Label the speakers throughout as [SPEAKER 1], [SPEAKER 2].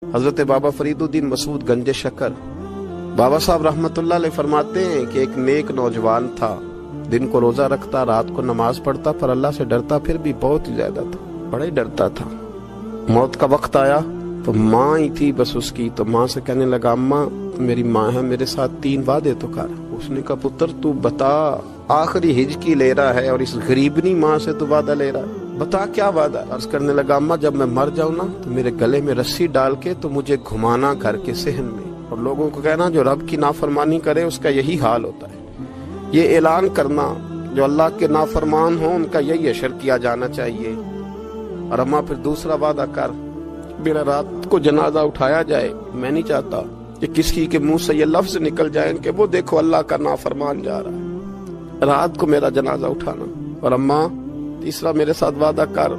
[SPEAKER 1] حضرت بابا فریدالدین مسعود گنج شکر بابا صاحب رحمتullah علیہ فرماتے ہیں کہ ایک نیک نوجوان تھا، دن کو روزہ رکھتا، رات کو نماز پڑھتا، پر اللہ سے ڈرتا پھر بھی بہت ہی زیادہ تھا، بڑا ہی ڈرتا تھا۔ موت کا وقت آیا تو ماں ہی تھی بس اس کی، تو ماں سے کہنے لگا اماں میری ماں ہے، میرے ساتھ 3 وعدے تو کر۔ اس نے کہا پتر تو بتا، آخری ہجکی لے رہا ہے اور اس غریبنی ماں سے تو وعدہ لے رہا ہے، بتا کیا وعدہ۔ عرض کرنے لگا اماں جب میں مر جاؤں نا تو میرے گلے میں رسی ڈال کے تو مجھے گھمانا گھر کے صحن میں، اور لوگوں کو کہنا جو رب کی نافرمانی کرے اس کا یہی حال ہوتا ہے۔ یہ اعلان کرنا جو اللہ کے نافرمان ہوں ان کا یہی اشر کیا جانا چاہیے۔ اور اماں پھر دوسرا وعدہ کر، میرا رات کو جنازہ اٹھایا جائے، میں نہیں چاہتا کہ کسی کے منہ سے یہ لفظ نکل جائیں کہ وہ دیکھو اللہ کا نافرمان جا رہا ہے، رات کو میرا جنازہ اٹھانا۔ اور اماں تیسرا میرے ساتھ وعدہ کر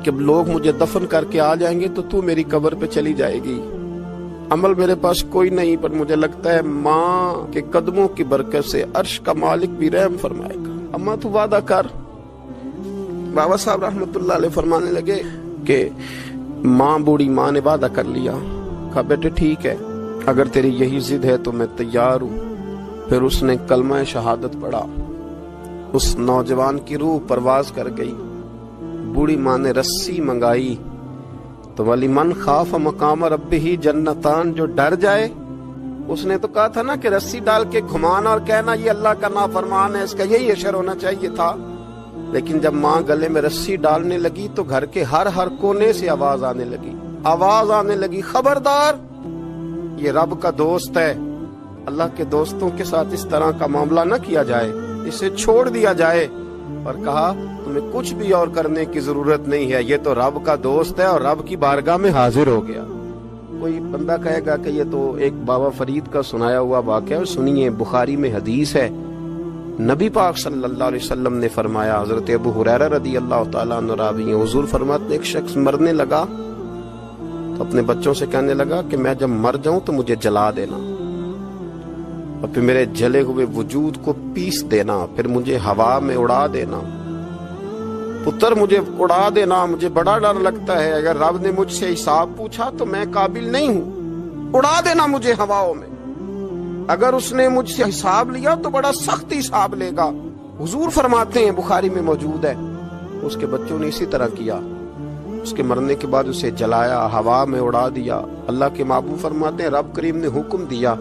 [SPEAKER 1] کہ لوگ مجھے دفن کر کے آ جائیں گے تو میری قبر پہ چلی جائے گی۔ عمل میرے پاس کوئی نہیں، پر مجھے لگتا ہے ماں کے قدموں کی برکت سے عرش کا مالک بھی رحم فرمائے گا، اماں تو وعدہ کر۔ بابا صاحب رحمتullah علیہ فرمانے لگے کہ ماں بوڑھی ماں نے وعدہ کر لیا، کہا بیٹے ٹھیک ہے اگر تیری یہی ضد ہے تو میں تیار ہوں۔ پھر اس نے کلمہ شہادت پڑھا، اس نوجوان کی روح پرواز کر گئی۔ بوڑھی ماں نے رسی منگائی تو وَلِمَنْ خَافَ مَقَامَ رَبِّهِ جنتان، جو ڈر جائے، اس نے تو کہا تھا نا کہ رسی ڈال کے گھمانا اور کہنا یہ اللہ کا نافرمان ہے، اس کا یہی اشر ہونا چاہیے تھا۔ لیکن جب ماں گلے میں رسی ڈالنے لگی تو گھر کے ہر کونے سے آواز آنے لگی خبردار یہ رب کا دوست ہے، اللہ کے دوستوں کے ساتھ اس طرح کا معاملہ نہ کیا جائے، اسے چھوڑ دیا جائے۔ اور کہا تمہیں کچھ بھی اور کرنے کی ضرورت نہیں ہے، یہ تو رب کا دوست ہے اور رب کی بارگاہ میں حاضر ہو گیا۔ کوئی بندہ کہے گا کہ یہ تو ایک بابا فرید کا سنایا ہوا واقعہ ہے، سنیے بخاری میں حدیث ہے، نبی پاک صلی اللہ علیہ وسلم نے فرمایا، حضرت ابو ہریرہ رضی اللہ تعالیٰ عنہ راوی ہیں، حضور فرماتے ہیں ایک شخص مرنے لگا تو اپنے بچوں سے کہنے لگا کہ میں جب مر جاؤں تو مجھے جلا دینا، اور پھر میرے جلے ہوئے وجود کو پیس دینا، پھر مجھے ہوا میں اڑا دینا۔ پتر مجھے اڑا دینا، مجھے بڑا ڈر لگتا ہے، اگر رب نے مجھ سے حساب پوچھا تو میں قابل نہیں ہوں، اڑا دینا مجھے ہواؤں میں، اگر اس نے مجھ سے حساب لیا تو بڑا سخت حساب لے گا۔ حضور فرماتے ہیں بخاری میں موجود ہے، اس کے بچوں نے اسی طرح کیا، اس کے مرنے کے بعد اسے جلایا، ہوا میں اڑا دیا۔ اللہ کے محبوب فرماتے ہیں رب کریم نے حکم دیا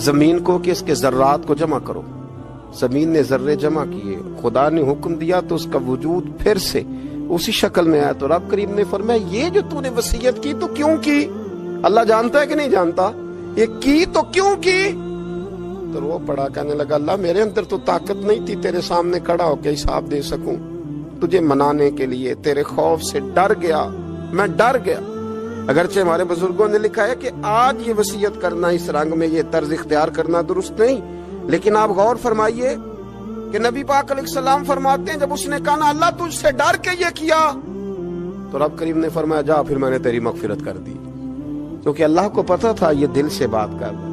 [SPEAKER 1] زمین کو کہ اس کے ذرات کو جمع کرو، زمین نے ذرے جمع کیے، خدا نے حکم دیا تو اس کا وجود پھر سے اسی شکل میں آیا۔ تو رب کریم نے فرمایا یہ جو تو نے وصیت کی تو کیوں کی؟ اللہ جانتا ہے کہ نہیں جانتا؟ یہ کی تو کیوں کی؟ تو وہ پڑا کہنے لگا اللہ میرے اندر تو طاقت نہیں تھی تیرے سامنے کھڑا ہو کے حساب دے سکوں، تجھے منانے کے لیے تیرے خوف سے ڈر گیا، میں ڈر گیا۔ اگرچہ ہمارے بزرگوں نے لکھا ہے کہ آج یہ وصیت کرنا اس رنگ میں، یہ طرز اختیار کرنا درست نہیں، لیکن آپ غور فرمائیے کہ نبی پاک علیہ السلام فرماتے ہیں جب اس نے کہا نا اللہ تجھ سے ڈر کے یہ کیا، تو رب کریم نے فرمایا جا پھر میں نے تیری مغفرت کر دی، کیونکہ اللہ کو پتا تھا یہ دل سے بات کر رہا ہے۔